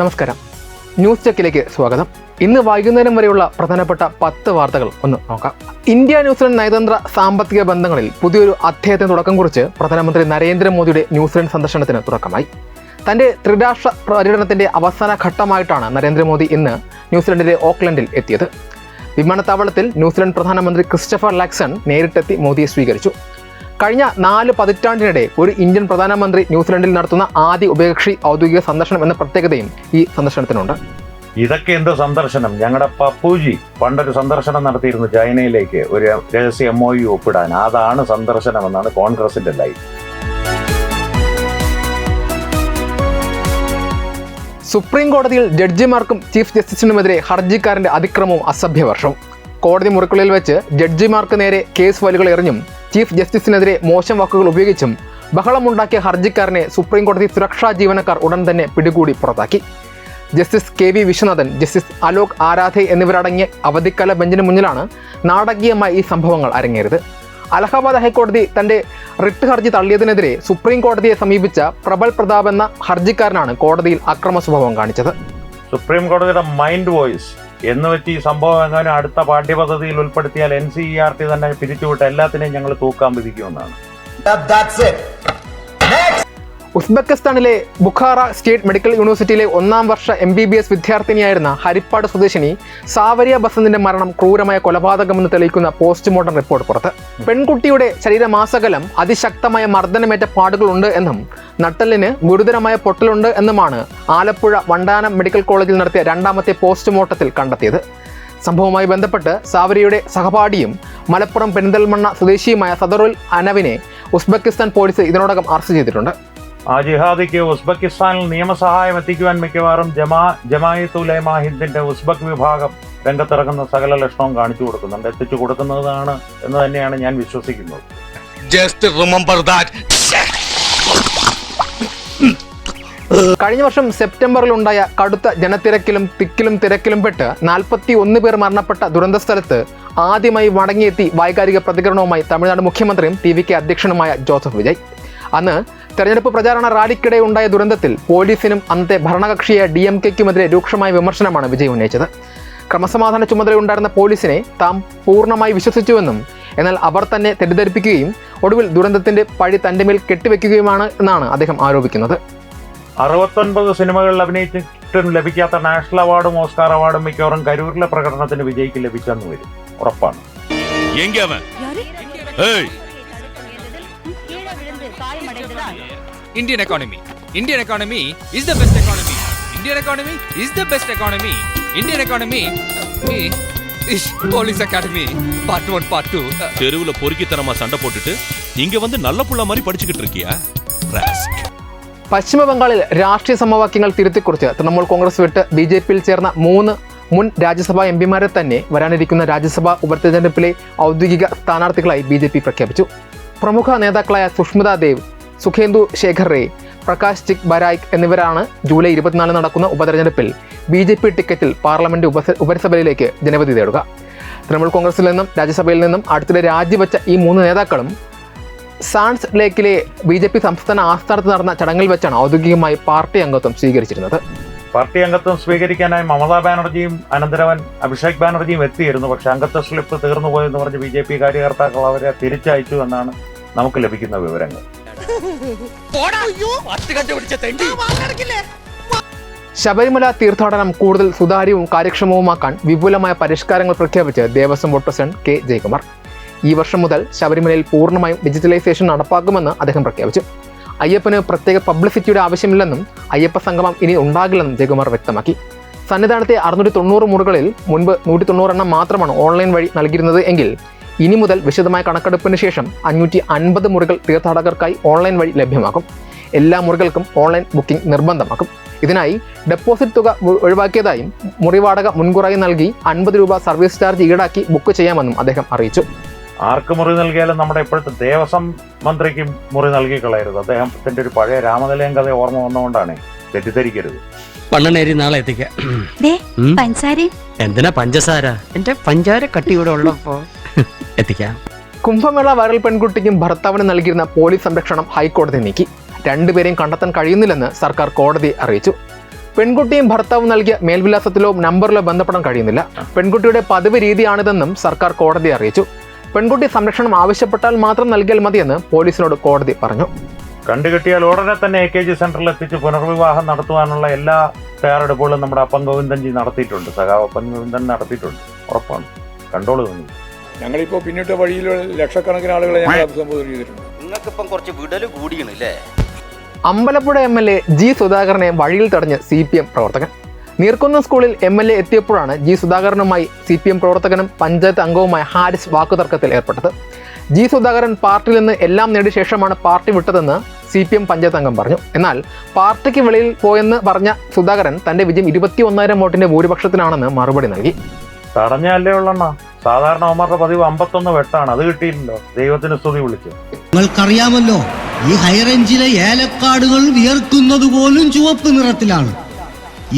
നമസ്കാരം, ന്യൂസ് ചെക്കിലേക്ക് സ്വാഗതം. ഇന്ന് വൈകുന്നേരം വരെയുള്ള പ്രധാനപ്പെട്ട 10 വാർത്തകൾ ഒന്ന് നോക്കാം. ഇന്ത്യ ന്യൂസിലൻഡ് നയതന്ത്ര സാമ്പത്തിക ബന്ധങ്ങളിൽ പുതിയൊരു അധ്യായത്തിന് തുടക്കം കുറിച്ച് പ്രധാനമന്ത്രി നരേന്ദ്രമോദിയുടെ ന്യൂസിലൻഡ് സന്ദർശനത്തിന് തുടക്കമായി. തന്റെ ത്രിരാഷ്ട്ര പര്യടനത്തിന്റെ അവസാന ഘട്ടമായിട്ടാണ് നരേന്ദ്രമോദി ഇന്ന് ന്യൂസിലൻഡിലെ ഓക്ലൻഡിൽ എത്തിയത്. വിമാനത്താവളത്തിൽ ന്യൂസിലൻഡ് പ്രധാനമന്ത്രി ക്രിസ്റ്റഫർ ലക്സൺ നേരിട്ടെത്തി മോദിയെ സ്വീകരിച്ചു. കഴിഞ്ഞ 4 പതിറ്റാണ്ടിനിടെ ഒരു ഇന്ത്യൻ പ്രധാനമന്ത്രി ന്യൂസിലൻഡിൽ നടത്തുന്ന ആദ്യ ഉഭയകക്ഷി ഔദ്യോഗിക സന്ദർശനം എന്ന പ്രത്യേകതയും ഈ സന്ദർശനത്തിനുണ്ട്. ഇതൊക്കെ എന്ത് സന്ദർശനം? ഞങ്ങളുടെ പപ്പുജി പണ്ടൊരു സന്ദർശനം നടത്തിയിരുന്നു ചൈനയിലേക്ക്, ഒരു രഹസ്യ MOU ഒപ്പിടാൻ. അതാണ് സന്ദർശനമെന്നാണ് കോൺഗ്രസിന്റെ ലൈൻ. സുപ്രീം കോടതിയിൽ ജഡ്ജിമാർക്കും ചീഫ് ജസ്റ്റിസിനുമെതിരെ ഹർജിക്കാരന്റെ അതിക്രമവും അസഭ്യവർഷവും. കോടതി മുറിക്കുള്ളിൽ വെച്ച് ജഡ്ജിമാർക്ക് നേരെ കേസ് ഫയലുകൾ എറിഞ്ഞും ചീഫ് ജസ്റ്റിസിനെതിരെ മോശം വാക്കുകൾ ഉപയോഗിച്ചും ബഹളമുണ്ടാക്കിയ ഹർജിക്കാരനെ സുപ്രീം കോടതി സുരക്ഷാ ജീവനക്കാർ ഉടൻ തന്നെ പിടികൂടി പുറത്താക്കി. Justice KV Viswanathan, justice Alok Aradhe എന്നിവരടങ്ങിയ അവധിക്കാല ബെഞ്ചിന് മുന്നിലാണ് നാടകീയമായി ഈ സംഭവങ്ങൾ അരങ്ങേറിയത്. അലഹബാദ് ഹൈക്കോടതി തന്റെ റിട്ട് ഹർജി തള്ളിയതിനെതിരെ സുപ്രീം കോടതിയെ സമീപിച്ച പ്രബൽ പ്രതാപ് എന്ന ഹർജിക്കാരനാണ് കോടതിയിൽ അക്രമ സ്വഭാവം കാണിച്ചത്. സുപ്രീം കോടതിയുടെ മൈൻഡ് വോയിസ് എന്ന് വെച്ച് ഈ സംഭവം എങ്ങാനും അടുത്ത പാഠ്യപദ്ധതിയിൽ ഉൾപ്പെടുത്തിയാൽ NCERT തന്നെ പിരിച്ചുവിട്ട് എല്ലാത്തിനെയും ഞങ്ങൾ തൂക്കാൻ വിധിക്കുമെന്നാണ്. ഉസ്ബെക്കിസ്ഥാനിലെ ബുഖാറ സ്റ്റേറ്റ് മെഡിക്കൽ യൂണിവേഴ്സിറ്റിയിലെ 1ാം വർഷ MBBS വിദ്യാർത്ഥിനിയായിരുന്ന ഹരിപ്പാട് സ്വദേശിനി സാവരിയ ബസന്തിന്റെ മരണം ക്രൂരമായ കൊലപാതകമെന്ന് തെളിയിക്കുന്ന പോസ്റ്റ്മോർട്ടം റിപ്പോർട്ട് പുറത്ത്. പെൺകുട്ടിയുടെ ശരീരമാസകലം അതിശക്തമായ മർദ്ദനമേറ്റ പാടുകളുണ്ട് എന്നും നട്ടെല്ലിന് ഗുരുതരമായ പൊട്ടലുണ്ട് എന്നുമാണ് ആലപ്പുഴ വണ്ടാനം മെഡിക്കൽ കോളേജിൽ നടത്തിയ 2ാമത്തെ പോസ്റ്റ്മോർട്ടത്തിൽ കണ്ടെത്തിയത്. സംഭവവുമായി ബന്ധപ്പെട്ട് സാവരിയുടെ സഹപാഠിയും മലപ്പുറം പെരിന്തൽമണ്ണ സ്വദേശിയുമായ സദറുൽ അനവിനെ ഉസ്ബെക്കിസ്ഥാൻ പോലീസ് ഇതിനോടകം അറസ്റ്റ് ചെയ്തിട്ടുണ്ട്. ആ ജിഹാദിക്ക് ഉസ്ബെക്കിസ്ഥാനിൽ നിയമസഹായം എത്തിക്കുവാൻ മിക്കവാറും ജമാഅത്ത് ഉലമ ഹിന്ദിന്റെ ഉസ്ബെക്ക് വിഭാഗം രംഗത്തിറങ്ങുന്ന സകല ലക്ഷണവും കാണിച്ചു കൊടുക്കുന്നുണ്ട്, എത്തിച്ചു കൊടുക്കുന്നതാണ് എന്ന് തന്നെയാണ് ഞാൻ വിശ്വസിക്കുന്നത്. കഴിഞ്ഞ വർഷം സെപ്റ്റംബറിലുണ്ടായ കടുത്ത ജനത്തിരക്കിലും തിരക്കിലും പെട്ട് 41 പേർ മരണപ്പെട്ട ദുരന്ത സ്ഥലത്ത് ആദ്യമായി മടങ്ങിയെത്തി വൈകാരിക പ്രതികരണവുമായി തമിഴ്നാട് മുഖ്യമന്ത്രിയും TVK അധ്യക്ഷനുമായ ജോസഫ് വിജയ്. അന്ന് തെരഞ്ഞെടുപ്പ് പ്രചാരണ റാലിക്കിടെ ഉണ്ടായ ദുരന്തത്തിൽ പോലീസിനും അന്നത്തെ ഭരണകക്ഷിയായ DMK-ക്കുമെതിരെ രൂക്ഷമായ വിമർശനമാണ് വിജയ് ഉന്നയിച്ചത്. ക്രമസമാധാന ചുമതലയുണ്ടായിരുന്ന പോലീസിനെ താം പൂർണ്ണമായി വിശ്വസിച്ചുവെന്നും എന്നാൽ അവർ തന്നെ തെറ്റിദ്ധരിപ്പിക്കുകയും ഒടുവിൽ ദുരന്തത്തിന്റെ പഴി തന്റെ മേൽ കെട്ടിവെക്കുകയുമാണ് എന്നാണ് അദ്ദേഹം ആരോപിക്കുന്നത്. 69 സിനിമകളിൽ അഭിനയിച്ചിട്ടും ലഭിക്കാത്ത നാഷണൽ അവാർഡും ഓസ്കാർ അവാർഡും മിക്കവാറും കരൂരിലെ പ്രകടനത്തിന് വിജയ്ക്ക് ലഭിച്ചെന്ന് വരും, ഉറപ്പാണ്. Indian economy is the best economy. Indian economy is the best economy. Indian economy is police academy part 1 part 2. தெருவுல பொறுக்கித்தனமா சண்டை போட்டுட்டு இங்க வந்து நல்ல புள்ள மாதிரி படிச்சுக்கிட்டு இருக்கியா? പശ്ചിമ ബംഗാളിൽ രാഷ്ട്രീയ സമവാക്യങ്ങൾ തിരുത്തിക്കുറിച്ച് തൃണമൂൽ കോൺഗ്രസ് വിട്ട് BJP-യിൽ ചേർന്ന 3 മുൻ രാജ്യസഭാ MPമാരെ തന്നെ വരാനിരിക്കുന്ന രാജ്യസഭാ ഉപതെരഞ്ഞെടുപ്പിലെ ഔദ്യോഗിക സ്ഥാനാർത്ഥികളായി BJP പ്രഖ്യാപിച്ചു. പ്രമുഖ നേതാക്കളായ സുഷ്മിത ദേവ്, സുഖേന്ദു ശേഖർ റേ, പ്രകാശ് ചിക് ബരായ്ക് എന്നിവരാണ് ജൂലൈ 24 നടക്കുന്ന ഉപതെരഞ്ഞെടുപ്പിൽ BJP ടിക്കറ്റിൽ പാർലമെന്റ് ഉപരിസഭയിലേക്ക് ജനവിധി തേടുക. തൃണമൂൽ കോൺഗ്രസിൽ നിന്നും രാജ്യസഭയിൽ നിന്നും അടുത്തിടെ രാജിവെച്ച ഈ 3 നേതാക്കളും സാൻസ് ലേക്കിലെ BJP സംസ്ഥാന ആസ്ഥാനത്ത് നടന്ന ചടങ്ങിൽ വെച്ചാണ് ഔദ്യോഗികമായി പാർട്ടി അംഗത്വം സ്വീകരിച്ചിരുന്നത്. പാർട്ടി അംഗത്വം സ്വീകരിക്കാനായി മമതാ ബാനർജിയും അനന്തരവൻ അഭിഷേക് ബാനർജിയും എത്തിയിരുന്നു. പക്ഷെ അംഗത്വ സ്ലിപ്പ് തീർന്നു പോയെന്ന് പറഞ്ഞ് BJP കാര്യകർത്താക്കൾ അവരെ തിരിച്ചയച്ചു എന്നാണ് നമുക്ക് ലഭിക്കുന്ന വിവരങ്ങൾ. ശബരിമല തീർത്ഥാടനം കൂടുതൽ സുതാര്യവും കാര്യക്ഷമവുമാക്കാൻ വിപുലമായ പരിഷ്കാരങ്ങൾ പ്രഖ്യാപിച്ച് Devaswom board president K. Jayakumar. ഈ വർഷം മുതൽ ശബരിമലയിൽ പൂർണ്ണമായും ഡിജിറ്റലൈസേഷൻ നടപ്പാക്കുമെന്ന് അദ്ദേഹം പ്രഖ്യാപിച്ചു. അയ്യപ്പന് പ്രത്യേക പബ്ലിസിറ്റിയുടെ ആവശ്യമില്ലെന്നും അയ്യപ്പ സംഗമം ഇനി ഉണ്ടാകില്ലെന്നും ജയകുമാർ വ്യക്തമാക്കി. സന്നിധാനത്തെ 690 മുറികളിൽ മുൻപ് 190 എണ്ണം മാത്രമാണ് ഓൺലൈൻ വഴി നൽകിയിരുന്നത് എങ്കിൽ ഇനി മുതൽ വിശദമായ കണക്കെടുപ്പിന് ശേഷം 550 മുറികൾ തീർത്ഥാടകർക്കായി ഓൺലൈൻ വഴി ലഭ്യമാക്കും. എല്ലാ മുറികൾക്കും ഓൺലൈൻ ബുക്കിംഗ് നിർബന്ധമാക്കും. ഇതിനായി ഡെപ്പോസിറ്റ് തുക ഒഴിവാക്കിയതായും മുറിവാടക മുൻകൂറായി നൽകി 50 രൂപ സർവീസ് ചാർജ് ഈടാക്കി ബുക്ക് ചെയ്യാമെന്നും അദ്ദേഹം അറിയിച്ചു. ആർക്ക് മുറി നൽകിയാലും നമ്മുടെ ഇപ്പോഴത്തെ ദേവസ്വം മന്ത്രിക്ക് മുറി നൽകി കളയരുത്. അദ്ദേഹത്തിന്റെ ഒരു പഴയ രാമനിലയം കഥ ഓർമ്മ വന്നുകൊണ്ടാണ്, തെറ്റിദ്ധരിക്കരുത്. പണ്ണനേരി നാളെ എത്തിക്കാം. എന്തിനാ പഞ്ചസാര? എന്റെ പഞ്ചാര കട്ടിയൂടെ ഉള്ളപ്പോ എത്തിക്കാം. കുംഭമേള വൈറൽ പെൺകുട്ടിക്കും ഭർത്താവിന് നൽകിയിരുന്ന പോലീസ് സംരക്ഷണം ഹൈക്കോടതി നീക്കി. 2 പേരെയും കണ്ടെത്താൻ കഴിയുന്നില്ലെന്ന് സർക്കാർ കോടതിയെ അറിയിച്ചു. പെൺകുട്ടിയും ഭർത്താവും നൽകിയ മേൽവിലാസത്തിലോ നമ്പറിലോ ബന്ധപ്പെടാൻ കഴിയുന്നില്ല. പെൺകുട്ടിയുടെ പതിവ് രീതിയാണിതെന്നും സർക്കാർ കോടതിയെ അറിയിച്ചു. പെൺകുട്ടി സംരക്ഷണം ആവശ്യപ്പെട്ടാൽ മാത്രം നൽകിയാൽ മതിയെന്ന് പോലീസിനോട് കോടതി പറഞ്ഞു. കണ്ടുകിട്ടിയാൽ ഉടനെ തന്നെ AKG സെന്ററിൽ എത്തിച്ച് പുനർവിവാഹം നടത്തുവാനുള്ള എല്ലാ തയ്യാറെടുപ്പുകളും നമ്മുടെ അപ്പം ഗോവിന്ദൻജി നടത്തിയിട്ടുണ്ട്. സഖാവ് അപ്പം ഗോവിന്ദൻ നടത്തിയിട്ടുണ്ട്. ഉറപ്പാണ്. കണ്ടോളൂ നിങ്ങൾ. ഞങ്ങളിപ്പോൾ പിന്നിട്ട വഴിയിലുള്ള ലക്ഷക്കണക്കിന് ആളുകളെ ഞങ്ങൾ അഭിസംബോധന ചെയ്തിട്ടുണ്ട്. നിങ്ങൾക്കിപ്പം കുറച്ച് വിടല് കൂടിയണല്ലേ? Ambalappuzha MLA G. സുധാകരനെ വഴിയിൽ തടഞ്ഞ് CPM പ്രവർത്തകൻ. നീർക്കുന്നം സ്കൂളിൽ MLA എത്തിയപ്പോഴാണ് G. സുധാകരനുമായി CPM പ്രവർത്തകനും പഞ്ചായത്ത് അംഗവുമായ ഹാരിസ് വാക്കുതർക്കത്തിൽ ഏർപ്പെട്ടത്. G. സുധാകരൻ പാർട്ടിയിൽ നിന്ന് എല്ലാം നേടിയ ശേഷമാണ് പാർട്ടി വിട്ടതെന്ന് CPM പഞ്ചായത്ത് അംഗം പറഞ്ഞു. എന്നാൽ പാർട്ടിക്ക് വെളിയിൽ പോയെന്ന് പറഞ്ഞ സുധാകരൻ തന്റെ വിജയം 21,000 വോട്ടിന്റെ ഭൂരിപക്ഷത്തിനാണെന്ന് മറുപടി നൽകി. തടഞ്ഞല്ലേ ഉള്ളണ്ണ. സാധാരണ അവന്മാരുടെ പതിവ് 51 വെട്ടാണ്. അത് കിട്ടിയില്ലല്ലോ. ദൈവത്തിന് സ്തുതി വിളിച്ചു. നിങ്ങൾക്കറിയാമല്ലോ, ഈ ഹൈറേഞ്ചിലെ ഏലക്കാടുകൾ വിയർക്കുന്നത് പോലും ചുവപ്പ് നിറത്തിലാണ്.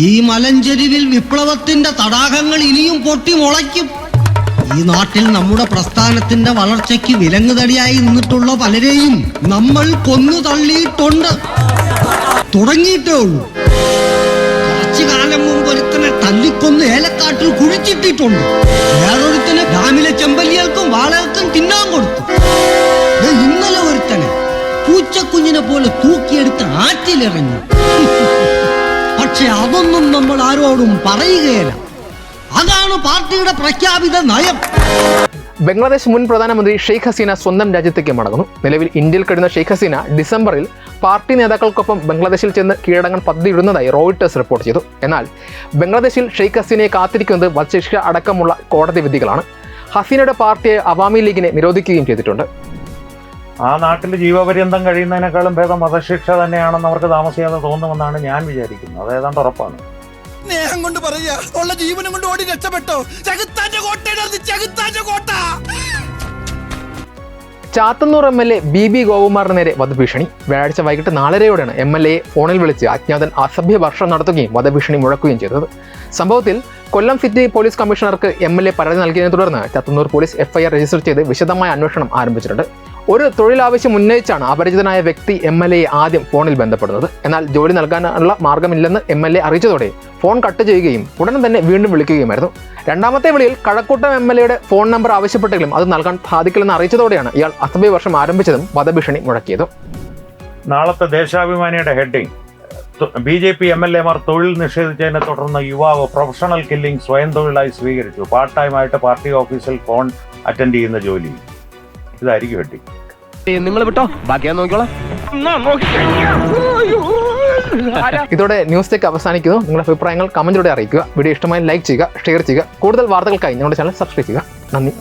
ഈ മലഞ്ചെരിവിൽ വിപ്ലവത്തിന്റെ തടാകങ്ങൾ ഇനിയും പൊട്ടി മുളയ്ക്കും. ഈ നാട്ടിൽ നമ്മുടെ പ്രസ്ഥാനത്തിന്റെ വളർച്ചയ്ക്ക് വിലങ്ങുതടിയായി നിന്നിട്ടുള്ള പലരെയും നമ്മൾ കൊന്നു തള്ളിയിട്ടുണ്ട്. തുടങ്ങിയിട്ടേ ഉള്ളൂ. കുറച്ചു കാലം മുമ്പ് ഒരുത്തനെ തല്ലിക്കൊന്ന് ഏലക്കാട്ടിൽ കുഴിച്ചിട്ടിട്ടുണ്ട്. വേറൊരുത്തനെ ഡാമിലെ ചെമ്പല്ലികൾക്കും വാളകൾക്കും തിന്നാൻ കൊടുത്തു. ഇന്നലെ ഒരുത്തനെ പൂച്ചക്കുഞ്ഞിനെ പോലെ തൂക്കിയെടുത്ത് ആറ്റിലിറങ്ങി. പക്ഷെ അതൊന്നും നമ്മൾ ആരോടും പറയുകയില്ല. അതാണ് പാർട്ടിയുടെ പ്രഖ്യാപിത നയം. ബംഗ്ലാദേശ് മുൻ പ്രധാനമന്ത്രി ഷെയ്ഖ് ഹസീന സ്വന്തം രാജ്യത്തേക്ക് മടങ്ങുന്നു. നിലവിൽ ഇന്ത്യയിൽ കഴിയുന്ന ഷെയ്ഖ് ഹസീന ഡിസംബറിൽ പാർട്ടി നേതാക്കൾക്കൊപ്പം ബംഗ്ലാദേശിൽ ചെന്ന് കീഴടങ്ങാൻ പദ്ധതിയിടുന്നതായി റോയിട്ടേഴ്സ് റിപ്പോർട്ട് ചെയ്തു. എന്നാൽ ബംഗ്ലാദേശിൽ ഷെയ്ഖ് ഹസീനയെ കാത്തിരിക്കുന്നത് വധശിക്ഷ അടക്കമുള്ള കോടതി വിധികളാണ്. ഹസീനയുടെ പാർട്ടിയെ അവാമി ലീഗിനെ നിരോധിക്കുകയും ചെയ്തിട്ടുണ്ട്. ആ നാട്ടിൽ ജീവപര്യന്തം കഴിയുന്നതിനേക്കാളും ഭേദം വധശിക്ഷ തന്നെയാണെന്ന് അവർക്ക് താമസിയാതെ തോന്നുമെന്നാണ് ഞാൻ വിചാരിക്കുന്നത്. അത് ഏതാണ്ട് ഉറപ്പാണ്. സ്നേഹം കൊണ്ട് പറയാ, ഉള്ള ജീവനും കൊണ്ട് ഓടി രക്ഷപ്പെട്ടോ. ചകുത്താന്റെ കോട്ടയുടെ ചകുത്താന്റെ കോട്ട. ചാത്തന്നൂർ MLA BB ഗോപകുമാറിന് നേരെ വധഭീഷണി. വ്യാഴാഴ്ച വൈകിട്ട് 4:30യോടെയാണ് MLAയെ ഫോണിൽ വിളിച്ച് അജ്ഞാതൻ അസഭ്യ വർഷം നടത്തുകയും വധഭീഷണി മുഴക്കുകയും ചെയ്തത്. സംഭവത്തിൽ കൊല്ലം സിറ്റി പോലീസ് കമ്മീഷണർക്ക് MLA പരാതി നൽകിയതിനെ തുടർന്ന് ചാത്തന്നൂർ പോലീസ് FIR രജിസ്റ്റർ ചെയ്ത് വിശദമായ അന്വേഷണം ആരംഭിച്ചിട്ടുണ്ട്. ഒരു തൊഴിലാവശ്യം ഉന്നയിച്ചാണ് അപരിചിതനായ വ്യക്തി MLAയെ ആദ്യം ഫോണിൽ ബന്ധപ്പെടുന്നത്. എന്നാൽ ജോലി നൽകാനുള്ള മാർഗമില്ലെന്ന് MLA അറിയിച്ചതോടെ ഫോൺ കട്ട് ചെയ്യുകയും ഉടൻ തന്നെ വീണ്ടും വിളിക്കുകയുമായിരുന്നു. രണ്ടാമത്തെ വിളിയിൽ കഴക്കൂട്ടം MLAയുടെ ഫോൺ നമ്പർ ആവശ്യപ്പെട്ടെങ്കിലും അത് നൽകാൻ സാധിക്കില്ലെന്ന് അറിയിച്ചതോടെയാണ് ഇയാൾ അസഭ്യ വർഷം ആരംഭിച്ചതും വധഭീഷണി മുഴക്കിയതും. നാളത്തെ ദേശാഭിമാനിയുടെ ഹെഡിങ് BJP MLAമാർ തൊഴിൽ നിഷേധിച്ചതിനെ തുടർന്ന് യുവാവ് പ്രൊഫഷണൽ കില്ലിംഗ് സ്വയം തൊഴിലായി സ്വീകരിച്ചു. പാർട്ട് ടൈമായിട്ട് പാർട്ടി ഓഫീസിൽ ഫോൺ അറ്റൻഡ് ചെയ്യുന്ന ജോലി. ഇതായിരിക്കും ഹെഡിങ്. നിങ്ങൾ വിട്ടോ, ബാക്കിയാ നോക്കിക്കോളാം. ഇതോടെ ന്യൂസ് ടേക്ക് അവസാനിക്കുന്നു. നിങ്ങളുടെ അഭിപ്രായങ്ങൾ കമന്റിലൂടെ അറിയിക്കുക. വീഡിയോ ഇഷ്ടമായി ലൈക്ക് ചെയ്യുക, ഷെയർ ചെയ്യുക. കൂടുതൽ വാർത്തകൾക്കായി ഞങ്ങളുടെ ചാനൽ സബ്സ്ക്രൈബ് ചെയ്യുക. നന്ദി.